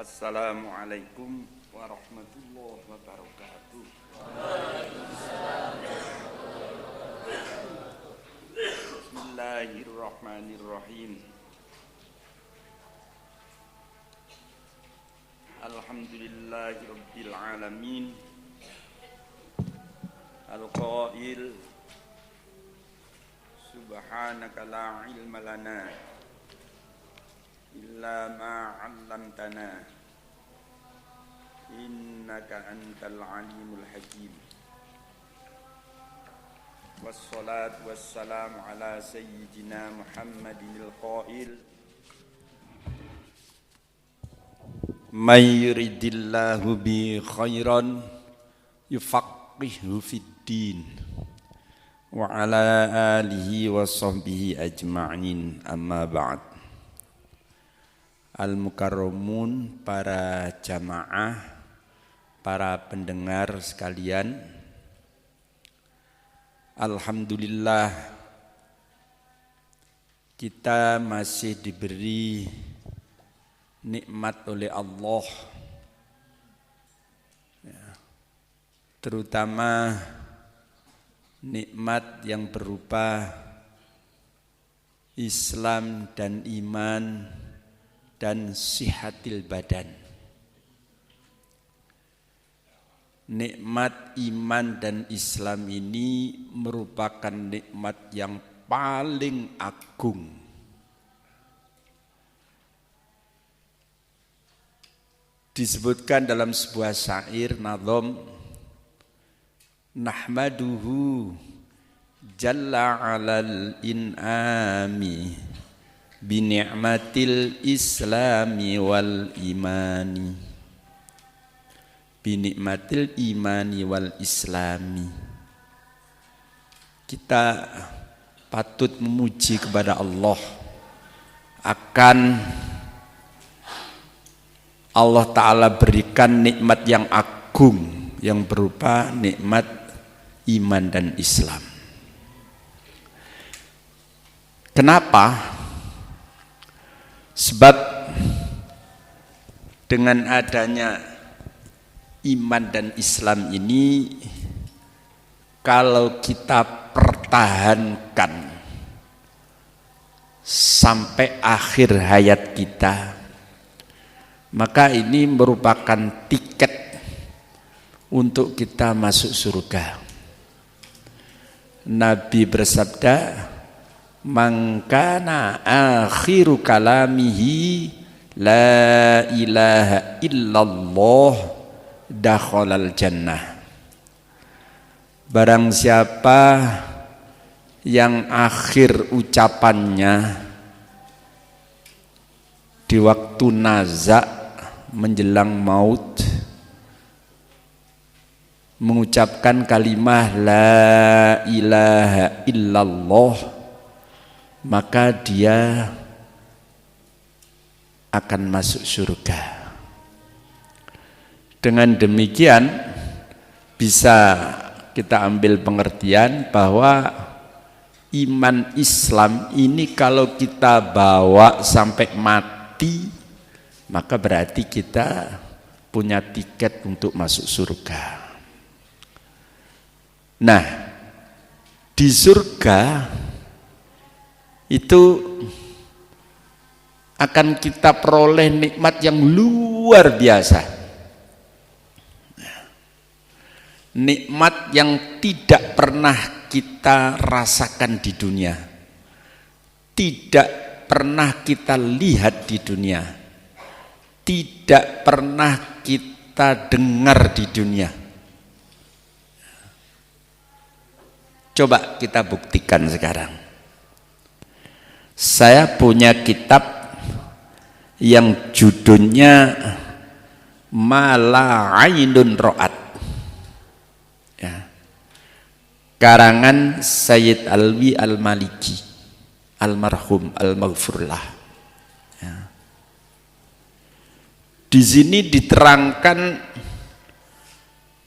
Assalamualaikum warahmatullahi wabarakatuh. Bismillahirrahmanirrahim. Alhamdulillahi rabbil alamin. Al-qail subhanaka la ilma lana illa ma 'allamtana innaka antal alimul hakim. Wassalatu wassalamu ala sayyidina Muhammadinil qail may yuridillahu bi khairan yufaqqihhu fid din wa ala alihi wa sahbihi ajma'in, amma ba'd. Al-mukarramun, para jamaah, para pendengar sekalian, alhamdulillah kita masih diberi nikmat oleh Allah, terutama nikmat yang berupa Islam dan iman dan sihatil badan. Nikmat iman dan Islam ini merupakan nikmat yang paling agung. Disebutkan dalam sebuah syair nazam, nahmaduhu jalla alal in'ami bini'matil islami wal imani, bini'matil imani wal islami. Kita patut memuji kepada Allah akan Allah Ta'ala berikan nikmat yang agung yang berupa nikmat iman dan Islam. Kenapa? Sebab dengan adanya iman dan Islam ini, kalau kita pertahankan sampai akhir hayat kita, maka ini merupakan tiket untuk kita masuk surga. Nabi bersabda, man kana akhiru kalamihi la ilaha illallah dakhalal jannah. Barang siapa yang akhir ucapannya di waktu naza menjelang maut mengucapkan kalimah la ilaha illallah, maka dia akan masuk surga. Dengan demikian bisa kita ambil pengertian bahwa iman Islam ini kalau kita bawa sampai mati, maka berarti kita punya tiket untuk masuk surga. Nah, di surga itu akan kita peroleh nikmat yang luar biasa, nikmat yang tidak pernah kita rasakan di dunia, tidak pernah kita lihat di dunia, tidak pernah kita dengar di dunia. Coba kita buktikan sekarang. Saya punya kitab yang judulnya Ma la ainun ra'at, ya, karangan Sayyid Alwi Al-Maliki almarhum al-maghfurlah, ya. Di sini diterangkan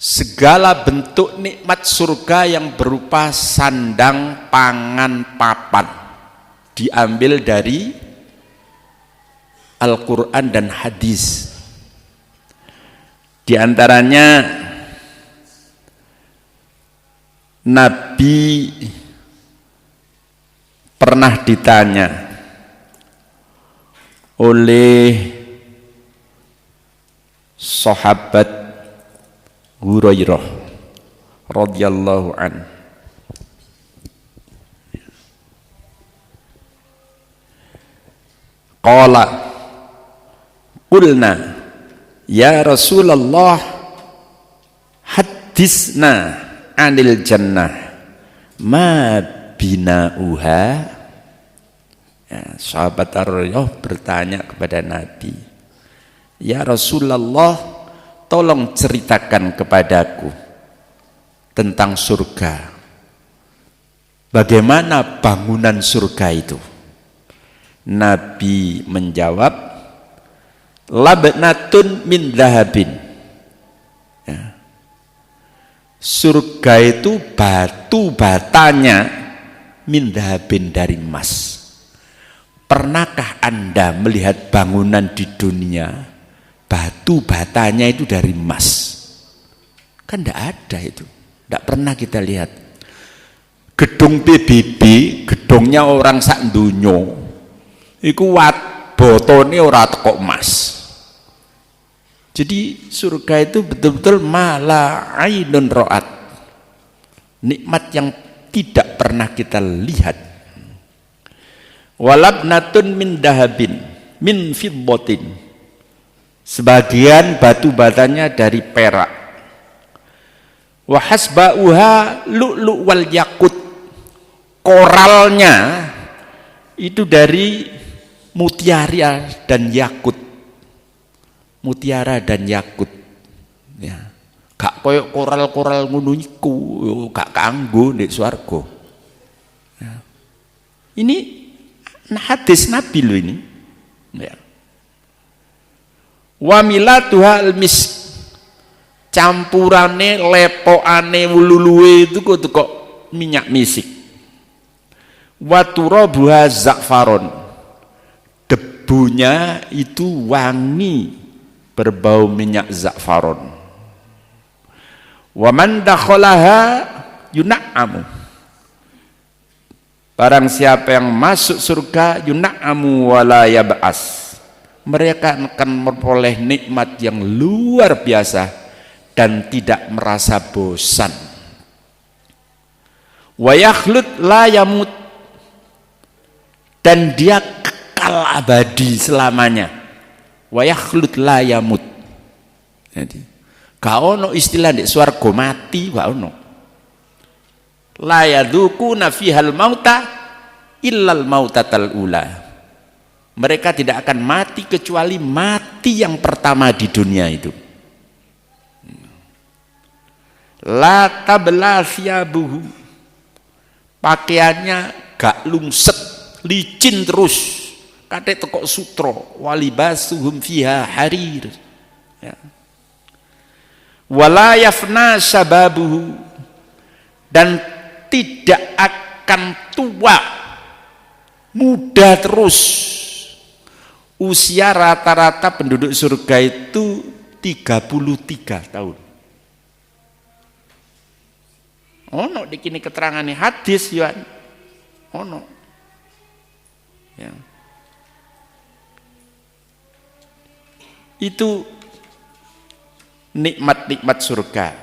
segala bentuk nikmat surga yang berupa sandang, pangan, papan, diambil dari Al-Quran dan hadis. Di antaranya Nabi pernah ditanya oleh sahabat Hurairah radhiyallahu an. Qala qulna ya Rasulullah hadisna anil jannah ma binauha. Ya, sahabat Hurairah bertanya kepada Nabi, ya Rasulullah, tolong ceritakan kepadaku tentang surga. Bagaimana bangunan surga itu? Nabi menjawab, labnatun min dhahabin. Ya. Surga itu batu batanya min dhahabin, dari emas. Pernahkah Anda melihat bangunan di dunia batu batanya itu dari emas? Kan tidak ada itu, tidak pernah kita lihat. Gedung PBB, gedungnya orang sak dunyo, iku botone ora teko emas. Jadi surga itu betul-betul mala ainun ro'at, nikmat yang tidak pernah kita lihat. Walabnatun min dahabin min fiddatin, sebagian batu batanya dari perak. Wa hasba'uha lu'lu' wal yakut, koralnya itu dari mutiara dan yakut. Mutiara dan yakut, ya. Gak koyok koral-koral ngono iku, gak kanggo nek swarga. Ya. Ini hadis Nabi loh ini. Ya. Wa milatuha al-misk, campurane lepokane wululuwe itu kok minyak misik. Wa turabuha za'faron, debunya itu wangi, berbau minyak za'faron. Wa man dakhalaha yun'amu, barang siapa yang masuk surga yun'amu wala yab'as, mereka akan memperoleh nikmat yang luar biasa dan tidak merasa bosan. Wa yakhlud la yamut, dan dia kekal abadi selamanya. Wa yakhlud la yamut. Jadi gak ono istilah di swarga mati, gak ono. La yadzuquna fihal mauta illal mautatal ula, mereka tidak akan mati kecuali mati yang pertama di dunia itu. La tabla thiyabuhu, pakaiannya gak lungset, licin terus, kate teko sutro. Walibasuhum fiha harir, ya. Wala yafna sababuhu, dan tidak akan tua, muda terus. Usia rata-rata penduduk surga itu 33 tahun. Ono dikini keterangannya hadis ya. Ono. Ya. Itu nikmat-nikmat surga.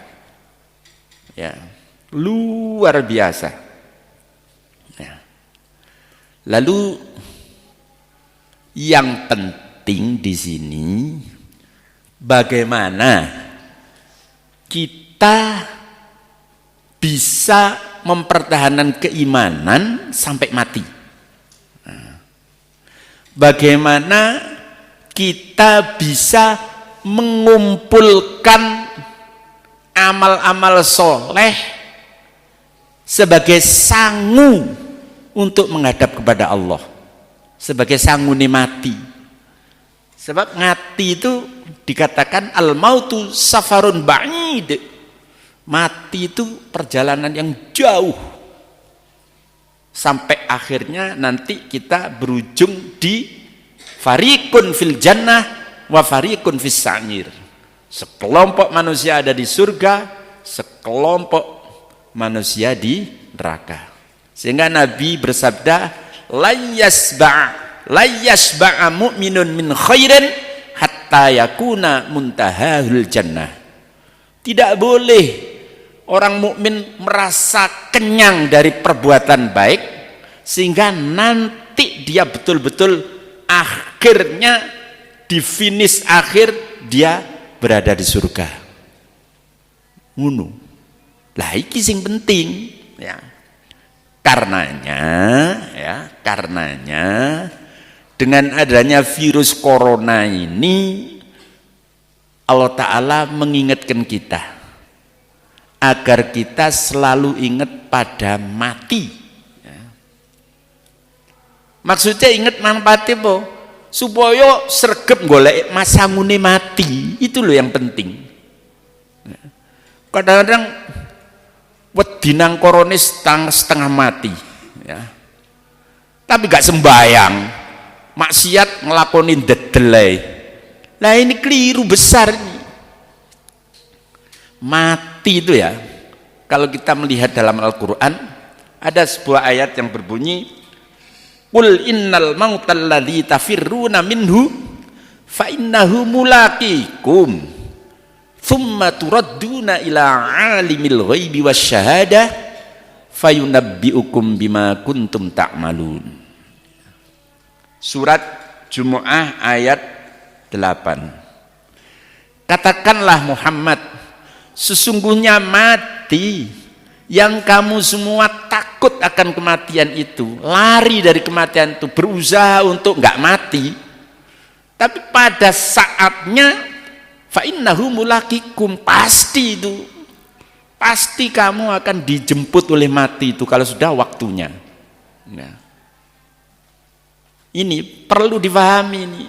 Ya. Luar biasa. Ya. Lalu yang penting di sini bagaimana kita bisa mempertahankan keimanan sampai mati. Bagaimana kita bisa mengumpulkan amal-amal soleh sebagai sangu untuk menghadap kepada Allah, sebagai sangu mati. Sebab mati itu dikatakan al-mautu safarun ba'id, mati itu perjalanan yang jauh, sampai akhirnya nanti kita berujung di fariqun fil jannah wa fariqun fis sa'ir, Sekelompok manusia ada di surga, sekelompok manusia di neraka. Sehingga Nabi bersabda, la yasba'a mu'minun min khairin hatta yakuna muntahahul jannah. Tidak boleh orang mukmin merasa kenyang dari perbuatan baik sehingga nanti dia betul-betul akhirnya di finish akhir dia berada di surga. Ngono. Lah iki sing penting ya. Karenanya dengan adanya virus corona ini Allah Ta'ala mengingatkan kita agar kita selalu ingat pada mati ya. Maksudnya ingat manfaatnya po supaya sregep golek masangune mati, itu loh yang penting. Kadang-kadang wedi nang korone setengah mati ya. Tapi gak sembayang, maksiat ngelakoni dedelai. Nah ini keliru besar nih. Mati itu ya, kalau kita melihat dalam Al-Quran ada sebuah ayat yang berbunyi, Qul innal mautal ladzi tafirruna minhu fa innahu mulaqikum thumma turadduna ila alimil ghaibi wasyahadah fayunabbiukum bima kuntum ta'malun. Surat Jumu'ah ayat 8. Katakanlah Muhammad, sesungguhnya mati yang kamu semua takut akan kematian itu, lari dari kematian itu, berusaha untuk enggak mati, tapi pada saatnya fa innahu mulaqikum, pasti itu, pasti kamu akan dijemput oleh mati itu kalau sudah waktunya. Nah, ini perlu dipahami ini.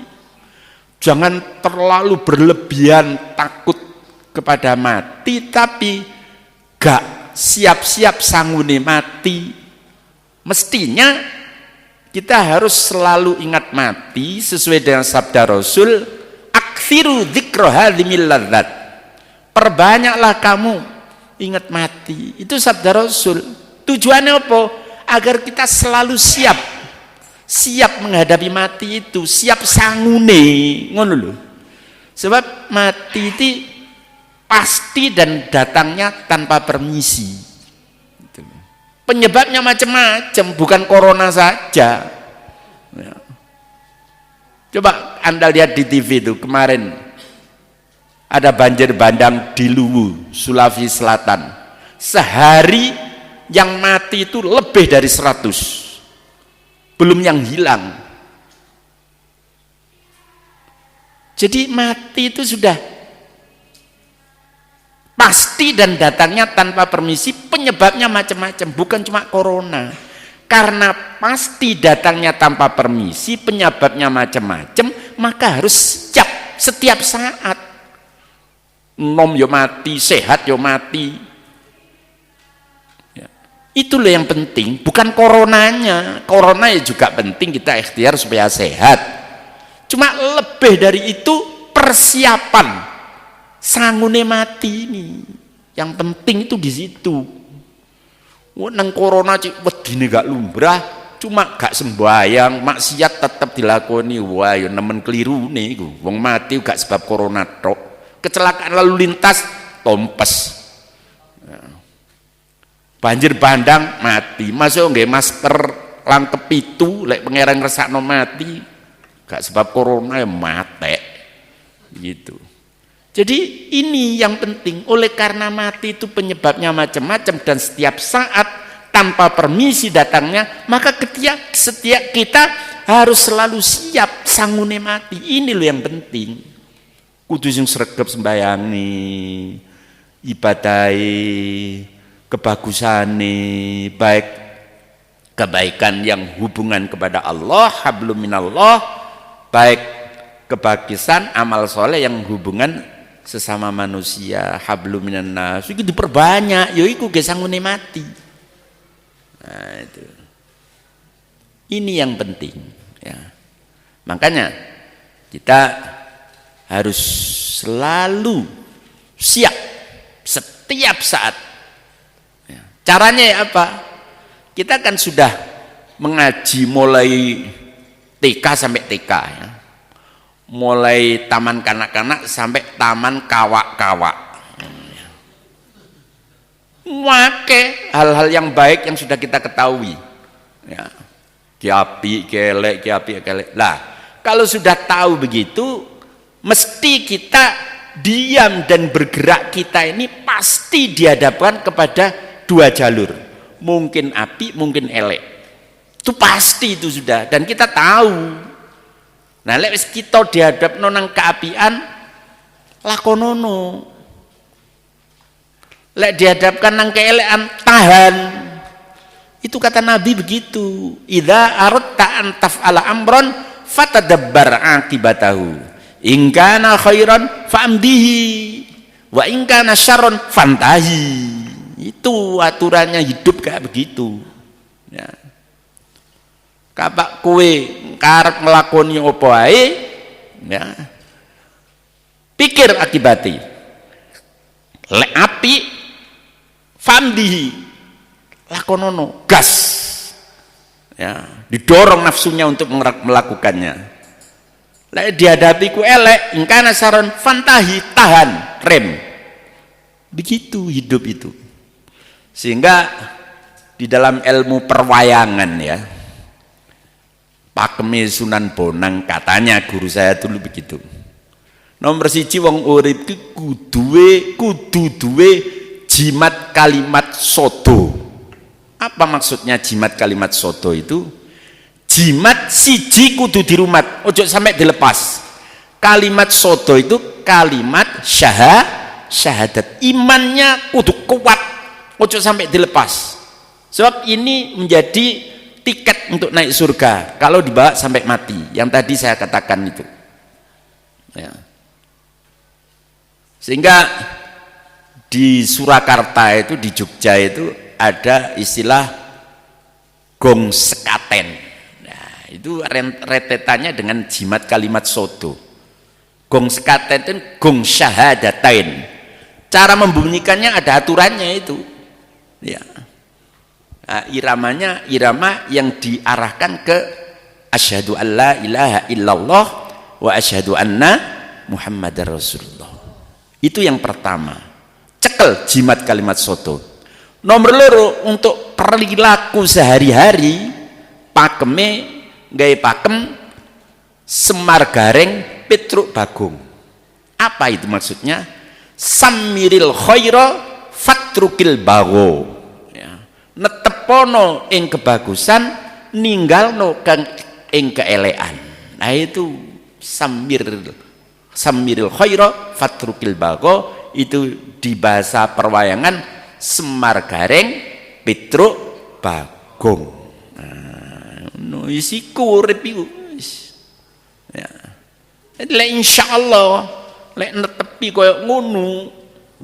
Jangan terlalu berlebihan takut kepada mati tapi gak siap-siap sangguni mati. Mestinya kita harus selalu ingat mati sesuai dengan sabda Rasul, aktsiru dzikra hadzimil ladzat, perbanyaklah kamu ingat mati. Itu sabda Rasul. Tujuannya apa? Agar kita selalu siap menghadapi mati itu, siap sangune, ngono lho. Sebab mati itu pasti dan datangnya tanpa permisi. Penyebabnya macam-macam, bukan corona saja. Ya. Coba Anda lihat di TV itu kemarin ada banjir bandang di Luwu, Sulawesi Selatan. Sehari yang mati itu lebih dari 100. Belum yang hilang. Jadi mati itu sudah pasti dan datangnya tanpa permisi, penyebabnya macam-macam, bukan cuma corona. Karena pasti datangnya tanpa permisi, penyebabnya macam-macam, maka harus siap setiap saat. Nom yo mati, sehat yo mati. Ya. Itulah yang penting, bukan coronanya. Corona ya juga penting, kita ikhtiar supaya sehat. Cuma lebih dari itu persiapan sangune mati ini, yang penting itu di situ. Nang corona cik wedine gak lumrah, cuma gak sembayang, maksiat tetap dilakoni. Wah, yo nemen keliru nih, wong mati gak sebab corona tok. Kecelakaan lalu lintas tompes. Banjir bandang mati, masuk nggih masker langkep itu, lek pangeran ngersakno mati, gak sebab corona ya mate, gitu. Jadi ini yang penting. Oleh karena mati itu penyebabnya macam-macam dan setiap saat tanpa permisi datangnya, maka setiap kita harus selalu siap sangune mati. Ini loh yang penting. Kudu sing sregep sembayangi, ibadai, kebagusane, baik kebaikan yang hubungan kepada Allah, hablum minallah, baik kebagusan amal soleh yang hubungan sesama manusia, hablum minannas, itu diperbanyak, yo iku ge sangune mati. Nah, itu. Ini yang penting ya. Makanya kita harus selalu siap setiap saat. Caranya ya apa? Kita kan sudah mengaji mulai TK sampai TK ya. Mulai taman kanak-kanak sampai taman kawak-kawak. Wake hal-hal yang baik yang sudah kita ketahui. Ya. Kiapi, kelek, kiapi, kelek. Lah, kalau sudah tahu begitu, mesti kita diam dan bergerak kita ini pasti dihadapkan kepada dua jalur, mungkin api, mungkin elek. Itu pasti itu sudah, dan kita tahu. Nah, lek kita dihadap nonang keapian, lakonono. Lek dihadapkan nang keelekan, tahan. Itu kata Nabi begitu. Idza aradta an taf'ala amron fatadabbar aqibatahu. In kana khairan fa'amdihi wa in kana syarron fantahi. Itu aturannya hidup kayak begitu ya. Kapak kue karep ngelakoni apa ae ya, pikir akibati. Lek api famdihi lakonono, gas ya, didorong nafsunya untuk melakukannya. Lek dihadapi ku elek, ingkana saron fantahi, tahan, rem. Begitu hidup itu. Sehingga di dalam ilmu perwayangan ya, Pakeme Sunan Bonang katanya, guru saya dulu begitu, nomor siji wong urip ki kudu duwe jimat kalimat sodo. Apa maksudnya jimat kalimat sodo itu? Jimat siji kudu dirumat, ojo sampai dilepas. Kalimat sodo itu kalimat syahadat, imannya kudu kuat, ojo sampai dilepas. Sebab ini menjadi tiket untuk naik surga kalau dibawa sampai mati, yang tadi saya katakan itu ya. Sehingga di Surakarta itu, di Jogja itu ada istilah gong sekaten. Nah, itu rentetannya dengan jimat kalimat sodo. Gong sekaten itu gong syahadatain. Cara membunyikannya ada aturannya itu ya. Nah, iramanya irama yang diarahkan ke asyhadu an la ilaha illallah wa asyhadu anna muhammadar rasulullah. Itu yang pertama, cekel jimat kalimat soto. Nomor loro, untuk perilaku sehari-hari pakeme gawe pakem Semar Gareng Petruk Bagong. Apa itu maksudnya? Samiril khaira fatrukil bago. Netepono ing kebagusan, ninggalno kang ing keelekan. Nah itu samiril khaira fatrukil bago, itu di bahasa perwayangan Semar Gareng Petruk Bagong. Nah, isiku urip iku. Ya. Lek insyaallah lek netepi koyo ngono,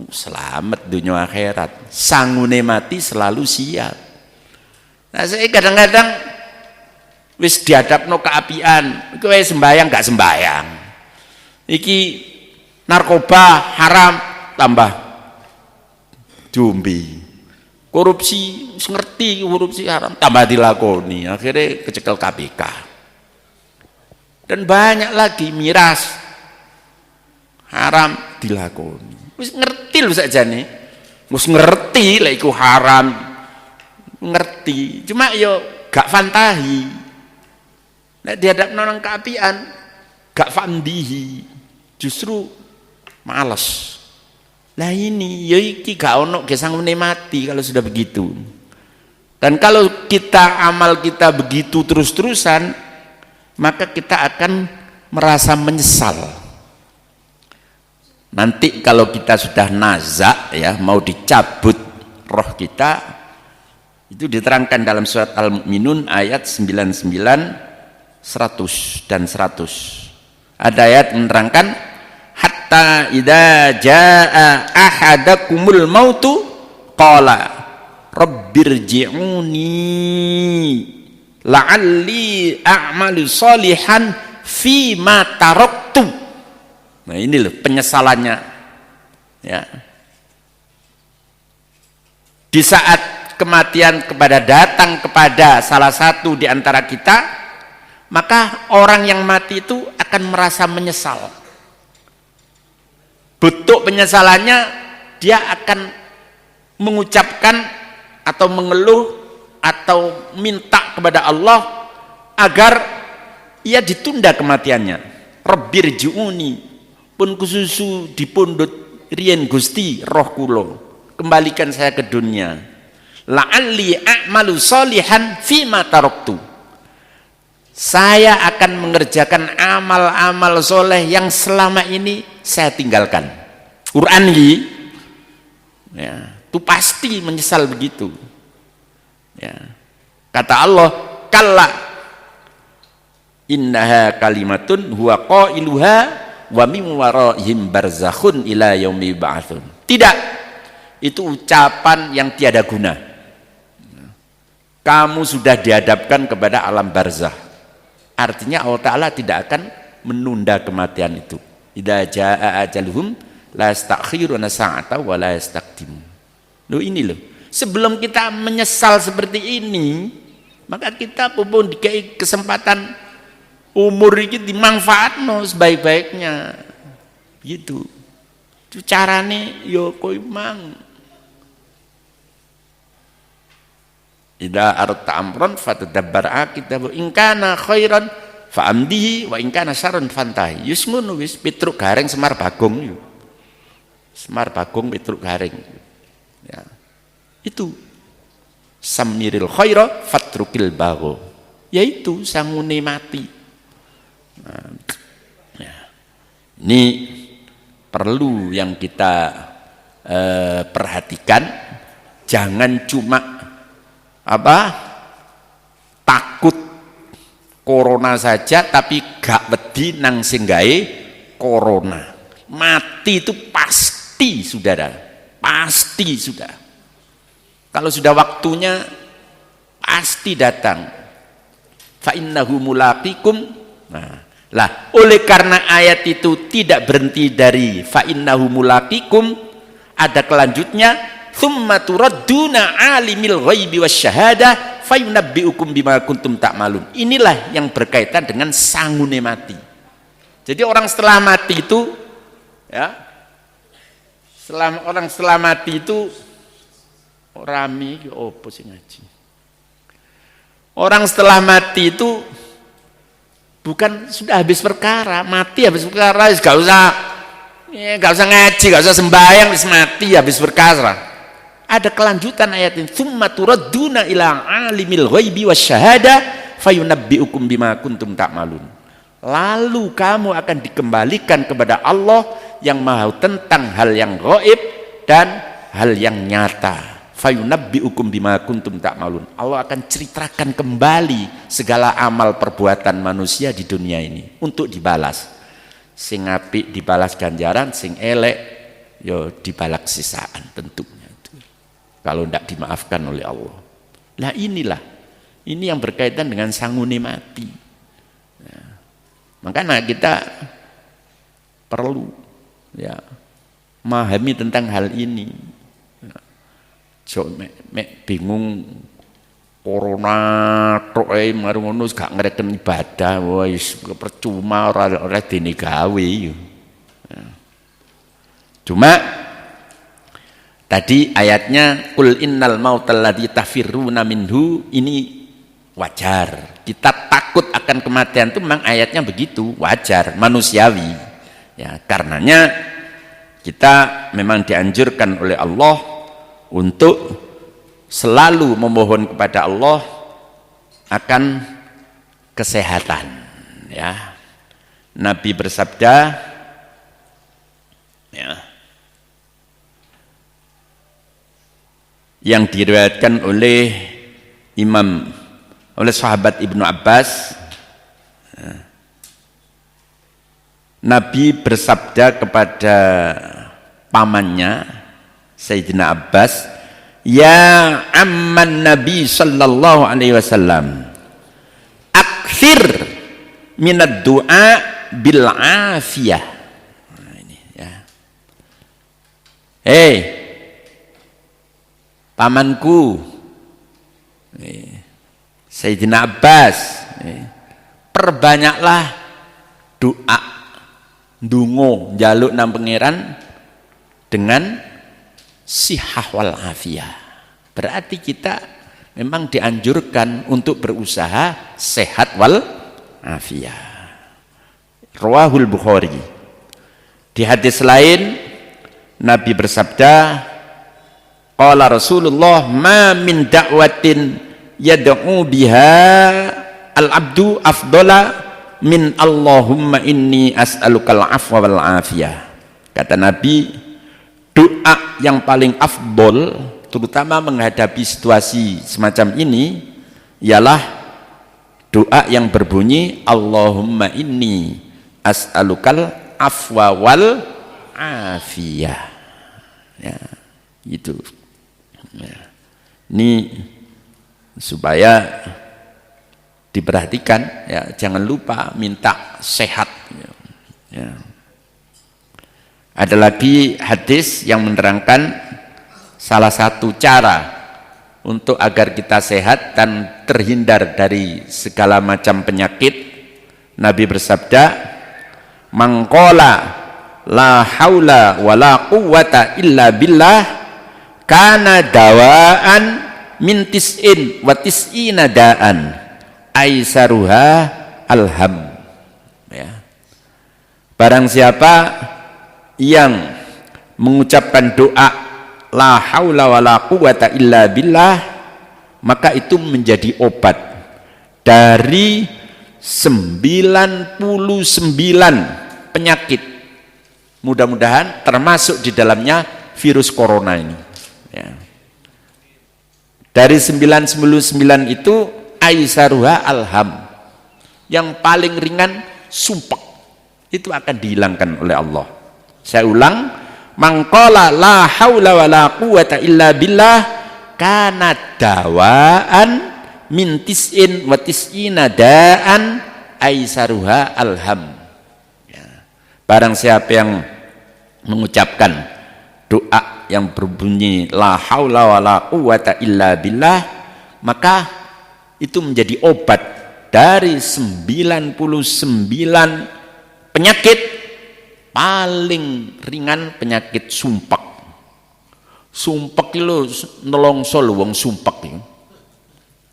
selamat dunia akhirat, sangune mati selalu siap. Nah, saya kadang-kadang wis dihadapno keapian, kowe sembayang gak sembayang, iki narkoba haram tambah jombe, korupsi ngerti korupsi haram tambah dilakoni, akhirnya kecekel KPK. Dan banyak lagi miras haram dilakoni. Wis ngerti lho sakjane. Wis ngerti lek iku haram. Ngerti. Cuma yo gak fantahi. Nek dihadapno nang keapian gak fandihi. Justru males. Lah ini ya iki gak ono gesangune mati kalau sudah begitu. Dan kalau kita amal kita begitu terus-terusan, maka kita akan merasa menyesal. Nanti kalau kita sudah nazak ya, mau dicabut roh kita, itu diterangkan dalam surat Al-Mu'minun ayat 99, 100 dan 100. Ada ayat menerangkan hatta idza jaa ahadakumul mautu qala rabbirji'uni la'alli a'malu sholihan fi ma taraktu. Nah Nah, ini loh penyesalannya. Ya. Di saat kematian datang kepada salah satu di antara kita, maka orang yang mati itu akan merasa menyesal. Bentuk penyesalannya, dia akan mengucapkan atau mengeluh atau minta kepada Allah agar ia ditunda kematiannya. Rabbirji'uni, pun kususu dipundhut riyen Gusti roh kula, kembalikan saya ke dunia. La'alli a'malu sholihan fima taraktu, saya akan mengerjakan amal-amal soleh yang selama ini saya tinggalkan. Quran ini ya, itu pasti menyesal begitu ya. Kata Allah, kalla innaha kalimatun huwa qailuha wa min waraihim barzakhun ila yaumi ba'tsun. Tidak, itu ucapan yang tiada guna. Kamu sudah dihadapkan kepada alam barzakh. Artinya Allah Ta'ala tidak akan menunda kematian itu. Idza jaa ajaluhum la yastakhiruna sa'ata wa la yastaqdimun. Loh ini loh, sebelum kita menyesal seperti ini, maka kita pun dikai kesempatan umur ini dimanfaatno sebaik-baiknya. Gitu. Itu carane yo kowe mang. Idza arta amran fatadabbar akidahu in kana khairan fa amdihi wa in kana syarran fantahi. Yus ngono wis, Petruk Gareng Semar Bagong yo. Semar Bagong Petruk Gareng. Ya. Itu samiril khaira fatrukil bagho. Yaitu sangune mati. Nah, ya. Ini perlu yang kita perhatikan. Jangan cuma takut corona saja tapi gak wedi nang sing gawe corona. Mati itu pasti, saudara, pasti sudah. Kalau sudah waktunya pasti datang. Fa innahu mulaqikum. Nah, lah oleh karena ayat itu tidak berhenti dari fa innahu mulaqikum, ada kelanjutnya, tsumma turadduna alimil ghaibi wasyahadah fayunabbiukum bima kuntum ta'malun. Inilah yang berkaitan dengan sangune mati. Jadi orang setelah mati itu ya, setelah mati itu rame opo sing ngaji. Orang setelah mati itu bukan sudah habis perkara, mati habis perkara, gak usah ngaji, gak usah sembahyang, wis mati habis perkara. Ada kelanjutan ayat ini, tsumma turadduna ila alimil ghaibi wasyahadah fayunabbiukum bima kuntum ta'malun. Lalu kamu akan dikembalikan kepada Allah yang maha tentang hal yang gaib dan hal yang nyata. Fayunabbiukum bima kuntum ta'malun. Allah akan ceritakan kembali segala amal perbuatan manusia di dunia ini untuk dibalas. Sing apik dibalas ganjaran, sing elek yo dibalas sisaan tentunya itu. Kalau tidak dimaafkan oleh Allah. Lah inilah, ini yang berkaitan dengan sangune mati. Nah, makanya kita perlu ya memahami tentang hal ini. Mek bingung corona tok ae mari ngono gak ngreken ibadah, wis percuma ora dene gawe. Cuma tadi ayatnya kul innal mautal ladzi tafirruna minhu, ini wajar. Kita takut akan kematian itu memang ayatnya begitu, wajar, manusiawi. Ya, karenanya kita memang dianjurkan oleh Allah untuk selalu memohon kepada Allah akan kesehatan. Ya, Nabi bersabda, ya, yang diriwayatkan oleh sahabat Ibnu Abbas, ya, Nabi bersabda kepada pamannya Sayyidina Abbas, ya amman Nabi sallallahu alaihi wasallam, akthir minad du'a bil afiyah. Ya. Hei, pamanku, Sayyidina Abbas, perbanyaklah doa, ndungo, njaluk nang pangeran dengan sihah wal afiyah. Berarti kita memang dianjurkan untuk berusaha sehat wal afiyah. Rawahul Bukhari. Di hadis lain Nabi bersabda, qala Rasulullah, ma min da'watin yad'u biha al-abdu afdala min Allahumma inni as'alukal afwa wal afiyah. Kata Nabi, doa yang paling afdol terutama menghadapi situasi semacam ini ialah doa yang berbunyi Allahumma inni as'alukal afwa wal afiyah. Ya, gitu. Ya. Ini supaya diperhatikan, ya, jangan lupa minta sehat. Ya. Ada lagi hadis yang menerangkan salah satu cara untuk agar kita sehat dan terhindar dari segala macam penyakit. Nabi bersabda, mangkola la haula wa la quwwata illa billah kana dawaan min tis'in wa tis'ina da'an aisaruha alham. Ya. Barang siapa yang mengucapkan doa la haula wa la quwwata illa billah, maka itu menjadi obat dari 99 penyakit, mudah-mudahan termasuk di dalamnya virus corona ini. Ya. Dari 999 itu aisaruha alham, yang paling ringan sumpek, itu akan dihilangkan oleh Allah. Saya ulang, mangkola la haula wa la quwwata illa billah kana dawaan min tis'in wa tis'ina da'an aisaruha alham. Ya. Barang siapa yang mengucapkan doa yang berbunyi la haula wa la quwwata illa billah, maka itu menjadi obat dari 99 penyakit. Paling ringan penyakit sumpek. Sumpek itu nolongso lho wong sumpek itu.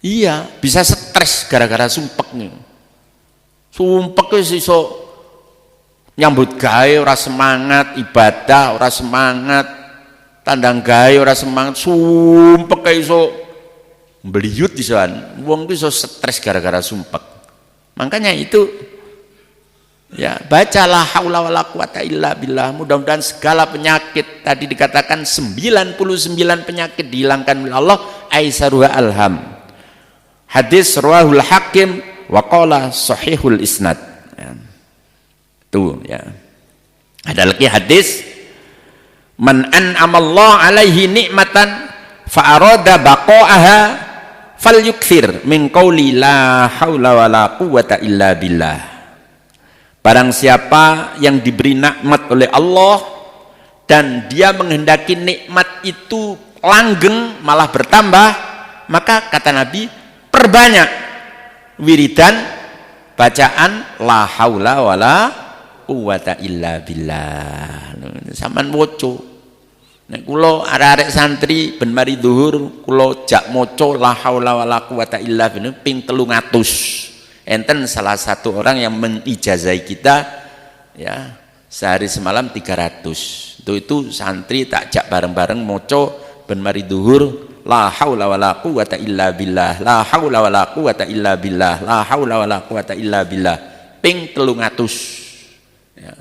Iya, bisa stres gara-gara sumpek nih. Sumpek itu iso nyambut gawe ora semangat, ibadah ora semangat, tandang gawe ora semangat, sumpek iso mbliyut isoan. Wong iso stres gara-gara sumpek. Makanya itu, ya, bacalah haula wala quwata illa billah. Mudah-mudahan segala penyakit tadi dikatakan 99 penyakit dihilangkan oleh Allah, aisaruha alham. Hadis rawahul Hakim wa qala sahihul isnad. Ya. Tuh, ya. Ada lagi hadis, man an'amallahu alaihi ni'matan fa arada baqa'aha falyukthir min qauli la haula wala quwata illa billah. Barang siapa yang diberi nikmat oleh Allah dan dia menghendaki nikmat itu langgeng malah bertambah, maka kata Nabi, perbanyak wiridan bacaan la haula wala quwata illa billah. Sampeyan woco. Nek kula arek-arek santri ben mari zuhur kula jak maca la haula wala quwata illa billah ping 300. Enten salah satu orang yang mengijazai kita, ya, sehari semalam 300. Itu santri tak jak bareng-bareng maca ben mari zuhur la haula wala quwata illa billah, la haula wala quwata illa billah, la haula wala quwata illa billah ping 300. Ya.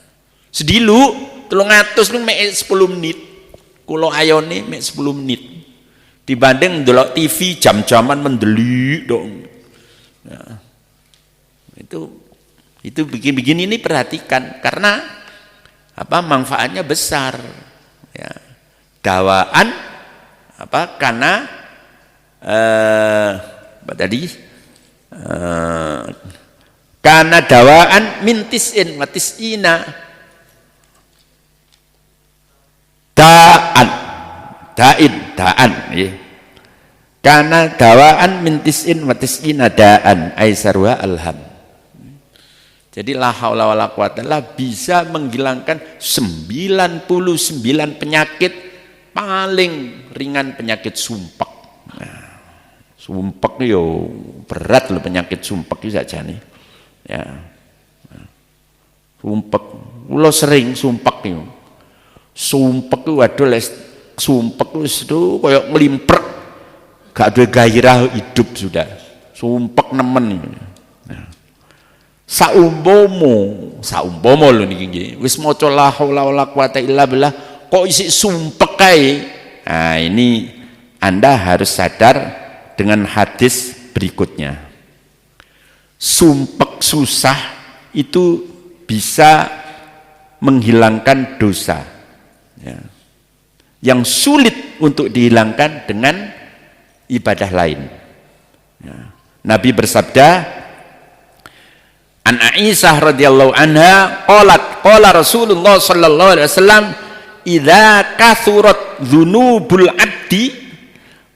Sedilu 300 lu mek 10 menit. Kula ayone mek 10 menit. Dibanding ndelok TV jam-jaman mendelik dong. Ya. Itu begini ini perhatikan, karena apa, manfaatnya besar, ya. Dawaan apa, karena apa tadi, karena dawaan mintisin matisina daan ya. Karena dawaan min tis'in wa tis'ina daan aisaruha alham. Jadi la haula wala quwata illa bisa menghilangkan 99 penyakit, paling ringan penyakit sumpek. Nah, sumpek yo berat loh, penyakit sumpek itu saja nih. Ya. Sumpek, kula sering sumpek yo. Sumpek ku waduh les sumpek itu koyo nglimprek. Gak ada gairah hidup sudah. Sumpek nemen. Nah. Saumpama lho niki nggih. Wis maca la haula wala quwata illa billah kok isi sumpek kae. Nah, ini Anda harus sadar dengan hadis berikutnya. Sumpek susah itu bisa menghilangkan dosa. Ya. Yang sulit untuk dihilangkan dengan ibadah lain. Ya. Nabi bersabda, An Aisyah radhiyallahu anha qala Rasulullah sallallahu alaihi wasallam idza kathurat dzunubul abdi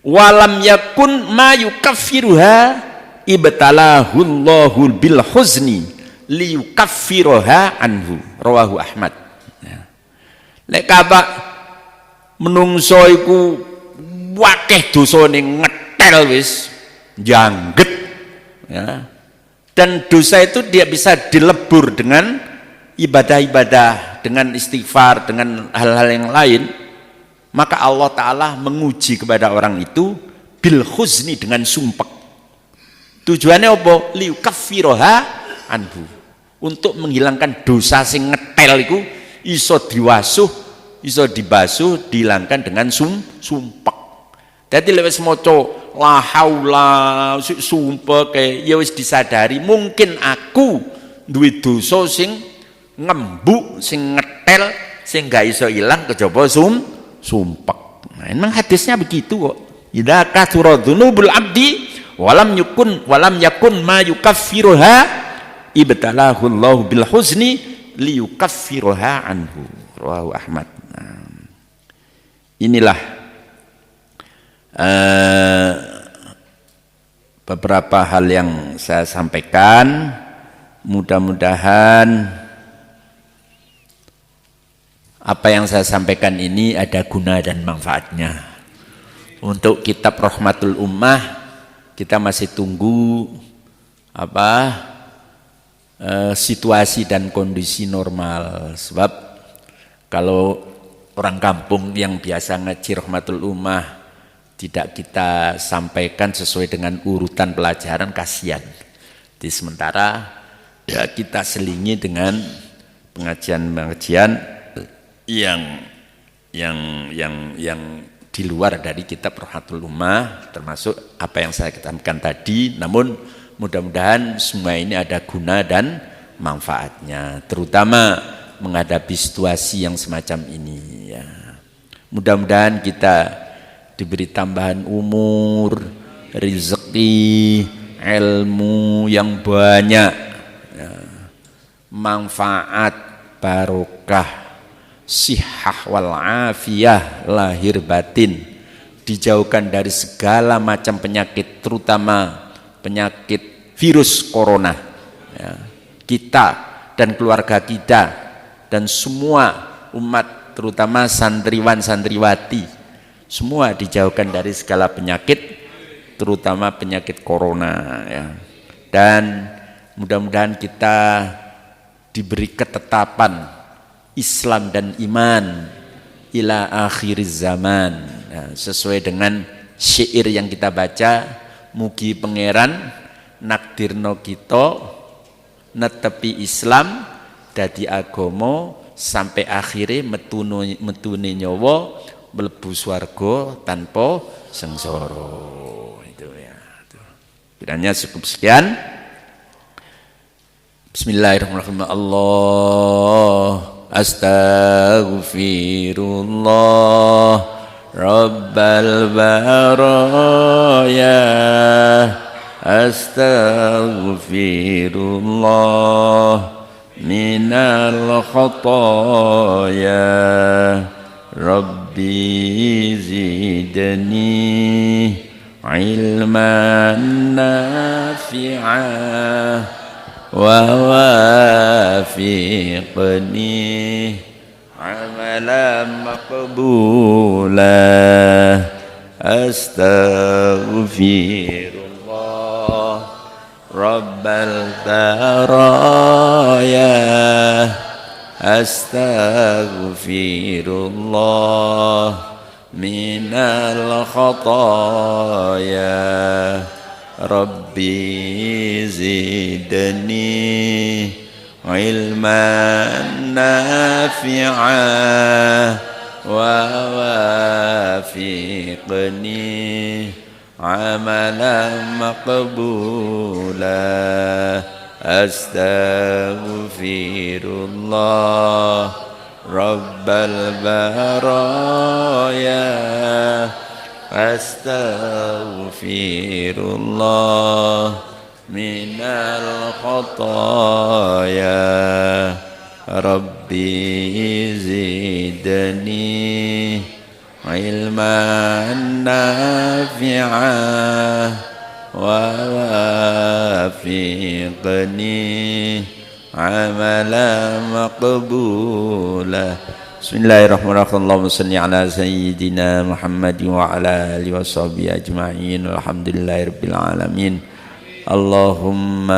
wa lam yakun ma yukaffiruha ibtalahu Allahu bil huzni liyukaffiruha anhu rawahu Ahmad. Ya. Lek kabak menungso iku wakeh dosane ngetel wis jangget ya. Dan dosa itu dia bisa dilebur dengan ibadah-ibadah, dengan istighfar, dengan hal-hal yang lain. Maka Allah Ta'ala menguji kepada orang itu bil khuzni, dengan sumpek. Tujuannya apa? Liyukaffiroha anhu, untuk menghilangkan dosa sing ngetel itu iso diwasuh, iso dibasuh, dihilangkan dengan sumpek. Jadi lewat moco la haula sumpah kayak ya wis disadari mungkin aku duwe dosa sing ngembuk, sing ngetel, sing gak iso ilang kejaba sumpek. Nah, memang hadisnya begitu kok. Idza kathura dzunubul abdi walam yakun ma yukaffiruha ibtalahu Allah bil huzni liyukaffiruha anhu. Rawahu Ahmad. Nah, inilah beberapa hal yang saya sampaikan. Mudah-mudahan apa yang saya sampaikan ini ada guna dan manfaatnya untuk kitab Rahmatul Ummah. Kita masih tunggu situasi dan kondisi normal, sebab kalau orang kampung yang biasa ngaji Rahmatul Ummah tidak kita sampaikan sesuai dengan urutan pelajaran, kasihan. Di sementara ya kita selingi dengan pengajian-pengajian yang di luar dari kitab Rahmatul Ummah, termasuk apa yang saya katakan tadi. Namun mudah-mudahan semua ini ada guna dan manfaatnya, terutama menghadapi situasi yang semacam ini ya. Mudah-mudahan kita diberi tambahan umur, rezeki, ilmu yang banyak ya, manfaat, barokah, sihah wal afiyah, lahir batin, dijauhkan dari segala macam penyakit, terutama penyakit virus corona ya. Kita dan keluarga kita dan semua umat, terutama santriwan santriwati, semua dijauhkan dari segala penyakit, terutama penyakit corona ya. Dan mudah-mudahan kita diberi ketetapan Islam dan iman ila akhir zaman ya, sesuai dengan syair yang kita baca, mugi pangeran nakdirno kita netepi Islam dadi agama sampai akhirnya metune nyawa mlebu swarga tanpa sengsara. Itu ya. Kiranya cukup sekian. Bismillahirrahmanirrahim. Allah astaghfirullah rabbal baraya astaghfirullah minal khataya rabbi ربي زدني علما نافعا ووافقني عملا مقبولا أستغفر الله رب البرايا أستغفر الله من الخطايا ربي زدني علما نافعا ووافقني عملا مقبولا أستغفر الله رب البرايا أستغفر الله من الخطايا ربي زدني علما نافعا ووافقني عملا مقبولا بسم الله الرحمن الرحيم اللهم صل على سيدنا محمد وعلى آله وصحبه أجمعين والحمد لله رب العالمين اللهم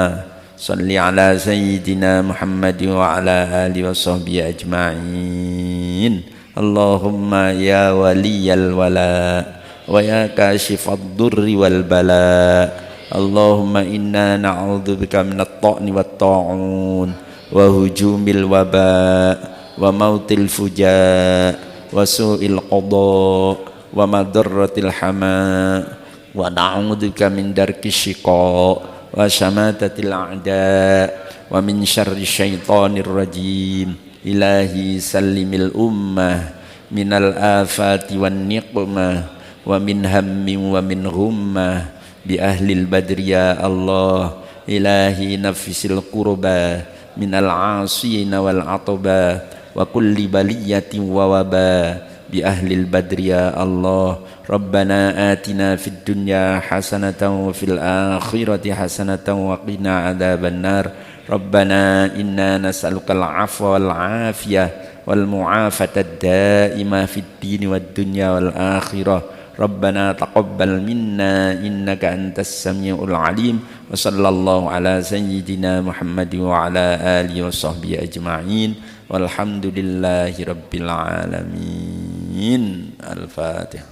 صل على سيدنا محمد وعلى آله وصحبه أجمعين اللهم يا ولي الولاء ويا كاشف الضر والبلاء اللهم إنا نعوذ بك من الطعن والطاعون وهجوم الوباء وموت الفجاء وسوء القضاء ومضرة الحماء ونعوذ بك من درك الشقاء وشماتة الأعداء ومن شر الشيطان الرجيم إلهي سلم الأمة من الآفات والنقمة ومن هم ومن غمة بأهل البدر يا الله إلهي نفس القربى من العاصين والعطبى وكل بلية ووباء بأهل البدر يا الله ربنا آتنا في الدنيا حسنة وفي الآخرة حسنة وقنا عذاب النار ربنا إنا نسألك العفو والعافية والمعافاة الدائمة في الدين والدنيا والآخرة ربنا تقبل منا إنك أنت السميع العليم وصلى الله على سيدنا محمد وعلى آله وصحبه أجمعين والحمد لله رب العالمين الفاتحة.